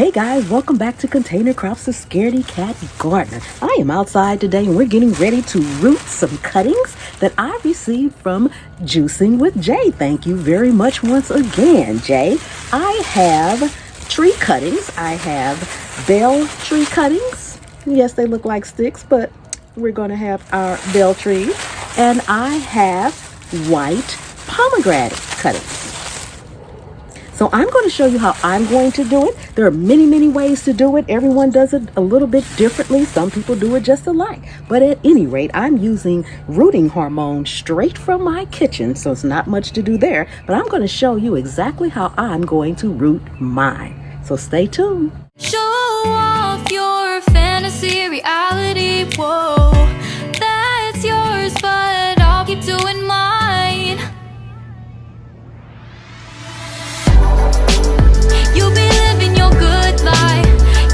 Hey guys, welcome back to Container Crops, the Scaredy Cat Gardener. I am outside today and we're getting ready to root some cuttings that I received from Juicing with Jay. Thank you very much once again, Jay. I have tree cuttings. I have bell tree cuttings. Yes, they look like sticks, but we're going to have our bell trees. And I have white pomegranate cuttings. So I'm going to show you how I'm going to do it. There are many ways to do it. Everyone does it a little bit differently. Some people do it just alike. But at any rate, I'm using rooting hormone straight from my kitchen. So it's not much to do there. But I'm going to show you exactly how I'm going to root mine. So stay tuned. Show off your fantasy reality. Whoa, that's yours, but I'll keep doing mine. You'll be living your good life.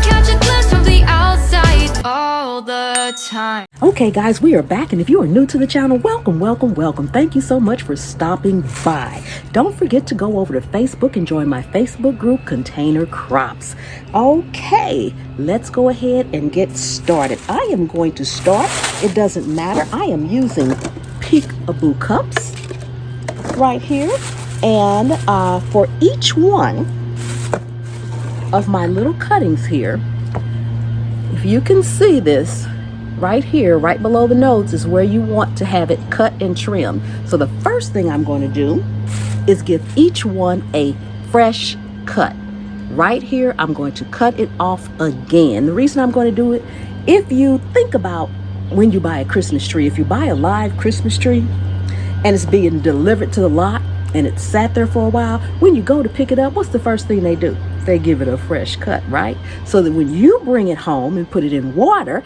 Catch a glimpse from the outside all the time. Okay guys, we are back, and if you are new to the channel, welcome. Thank you so much for stopping by. Don't forget to go over to Facebook and join my Facebook group, Container Crops. Okay, let's go ahead and get started. I am going to start, it doesn't matter, I am using peekaboo cups right here, and for each one of my little cuttings here, if you can see this right here, right below the nodes is where you want to have it cut and trimmed. So the first thing I'm going to do is give each one a fresh cut. Right here, I'm going to cut it off again. The reason I'm going to do it, if you think about when you buy a Christmas tree, if you buy a live Christmas tree and it's being delivered to the lot and it's sat there for a while, when you go to pick it up, what's the first thing they do? They give it a fresh cut, right? So that when you bring it home and put it in water,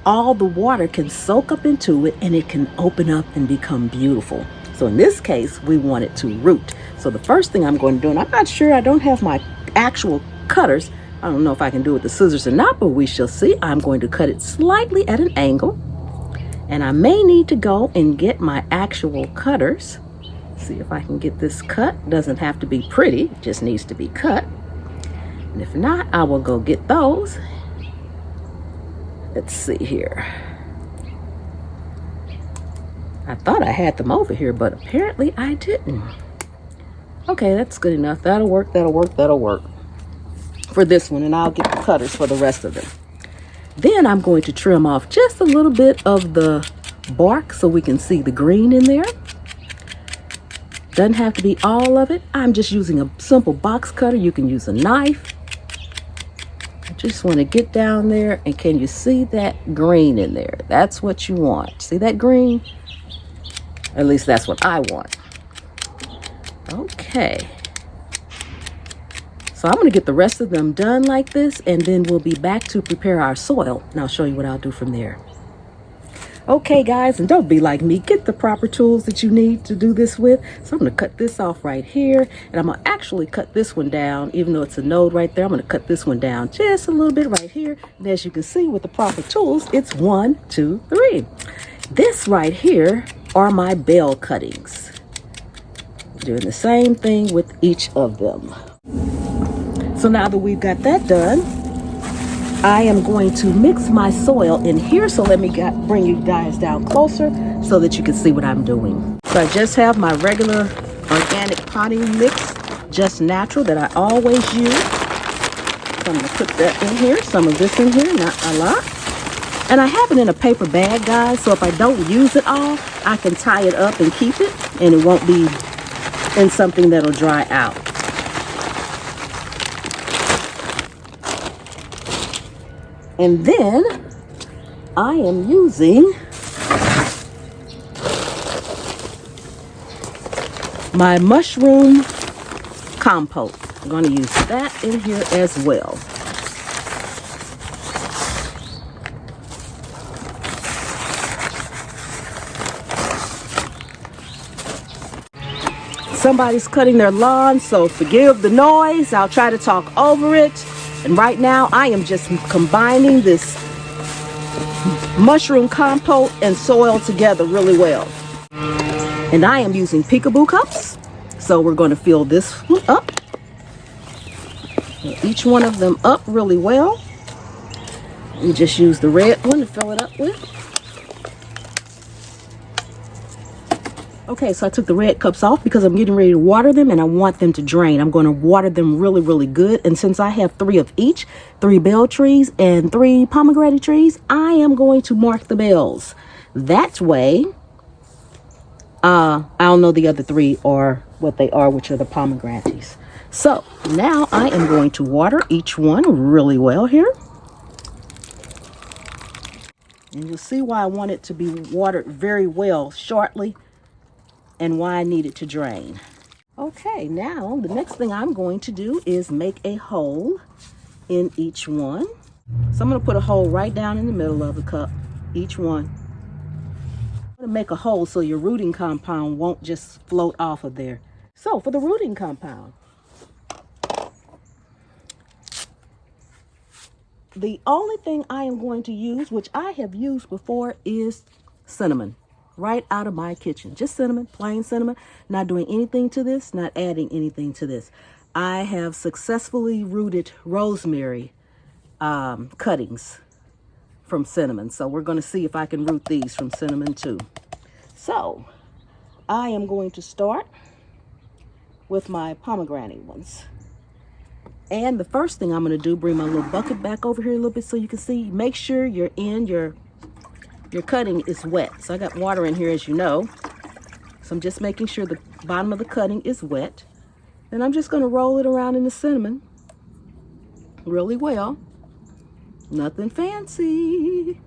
all the water can soak up into it and it can open up and become beautiful. So in this case, we want it to root. So the first thing I'm going to do, and I'm not sure, I don't have my actual cutters. I don't know if I can do it with the scissors or not, but we shall see. I'm going to cut it slightly at an angle. And I may need to go and get my actual cutters. See if I can get this cut. Doesn't have to be pretty, it just needs to be cut. And if not, I will go get those. Let's see here. I thought I had them over here, but apparently I didn't. Okay, that's good enough. That'll work for this one, and I'll get the cutters for the rest of them. Then I'm going to trim off just a little bit of the bark so we can see the green in there. Doesn't have to be all of it. I'm just using a simple box cutter. You can use a knife. I just want to get down there, and can you see that green in there? That's what you want. See that green? At least that's what I want. Okay. So I'm going to get the rest of them done like this, and then we'll be back to prepare our soil, and I'll show you what I'll do from there. Okay guys, and don't be like me, get the proper tools that you need to do this with. So I'm going to cut this off right here, and I'm going to actually cut this one down, even though it's a node right there. I'm going to cut this one down just a little bit right here, and as you can see with the proper tools, it's 1, 2, 3. This right here are my bell cuttings. Doing the same thing with each of them. So now that we've got that done, I am going to mix my soil in here. So let me bring you guys down closer so that you can see what I'm doing. So I just have my regular organic potting mix, just natural, that I always use. So I'm going to put that in here, some of this in here, not a lot. And I have it in a paper bag, guys, so if I don't use it all, I can tie it up and keep it, and it won't be in something that'll dry out. And then I am using my mushroom compost. I'm going to use that in here as well. Somebody's cutting their lawn, so forgive the noise. I'll try to talk over it. And right now, I am just combining this mushroom compost and soil together really well. And I am using peekaboo cups. So we're going to fill this one up. Each one of them up really well. We just use the red one to fill it up with. Okay, so I took the red cups off because I'm getting ready to water them and I want them to drain. I'm going to water them really, really good. And since I have 3 of each, 3 bell trees and 3 pomegranate trees, I am going to mark the bells. That way, I'll know the other 3 are what they are, which are the pomegranates. So now I am going to water each one really well here. And you'll see why I want it to be watered very well shortly and why I need it to drain. Okay, now the next thing I'm going to do is make a hole in each one. So I'm going to put a hole right down in the middle of the cup, each one. I'm going to make a hole so your rooting compound won't just float off of there. So for the rooting compound, the only thing I am going to use, which I have used before, is cinnamon. Right out of my kitchen. Just cinnamon, plain cinnamon. Not doing anything to this, not adding anything to this. I have successfully rooted rosemary cuttings from cinnamon. So we're going to see if I can root these from cinnamon too. So I am going to start with my pomegranate ones. And the first thing I'm going to do, bring my little bucket back over here a little bit so you can see. Make sure your cutting is wet. So I got water in here, as you know. So I'm just making sure the bottom of the cutting is wet. Then I'm just going to roll it around in the cinnamon really well. Nothing fancy.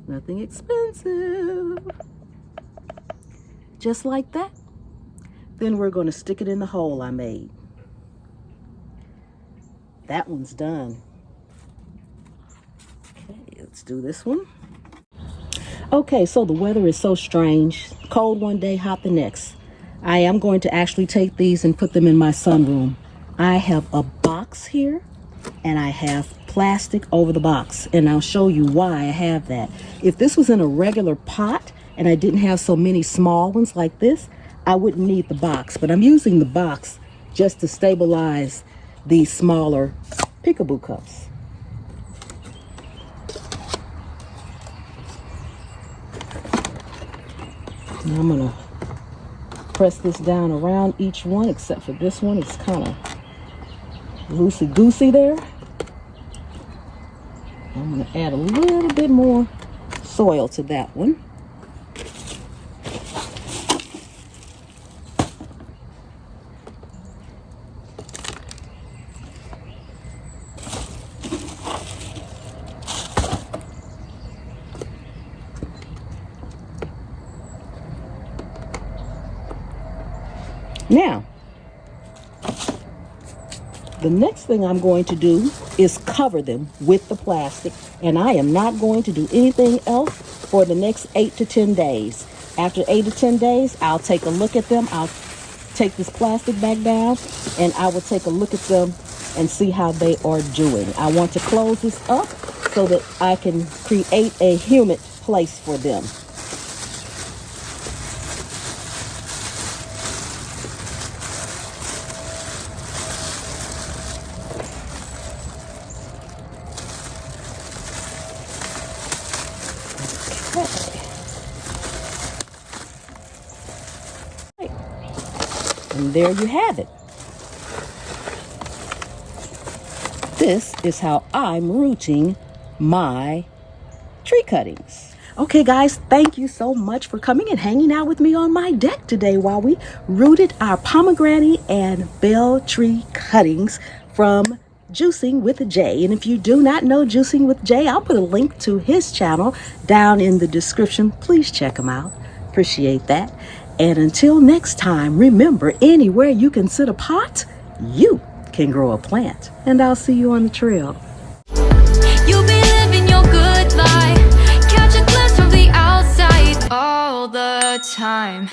Nothing expensive. Just like that. Then we're going to stick it in the hole I made. That one's done. Okay, let's do this one. Okay, so the weather is so strange. Cold one day, hot the next. I am going to actually take these and put them in my sunroom. I have a box here and I have plastic over the box, and I'll show you why I have that. If this was in a regular pot and I didn't have so many small ones like this, I wouldn't need the box, but I'm using the box just to stabilize these smaller peekaboo cups. Now I'm gonna press this down around each one, except for this one. It's kind of loosey-goosey there. I'm gonna add a little bit more soil to that one. Now, the next thing I'm going to do is cover them with the plastic, and I am not going to do anything else for the next 8 to 10 days. After 8 to 10 days, I'll take a look at them. I'll take this plastic back down, and I will take a look at them and see how they are doing. I want to close this up so that I can create a humid place for them. And there you have it. This is how I'm rooting my tree cuttings. Okay guys, thank you so much for coming and hanging out with me on my deck today while we rooted our pomegranate and bell tree cuttings from Juicing with Jay. And if you do not know Juicing with Jay, I'll put a link to his channel down in the description. Please check him out. Appreciate that. And until next time, remember, anywhere you can sit a pot, you can grow a plant. And I'll see you on the trail. You'll be living your good life, catch a glimpse from the outside all the time.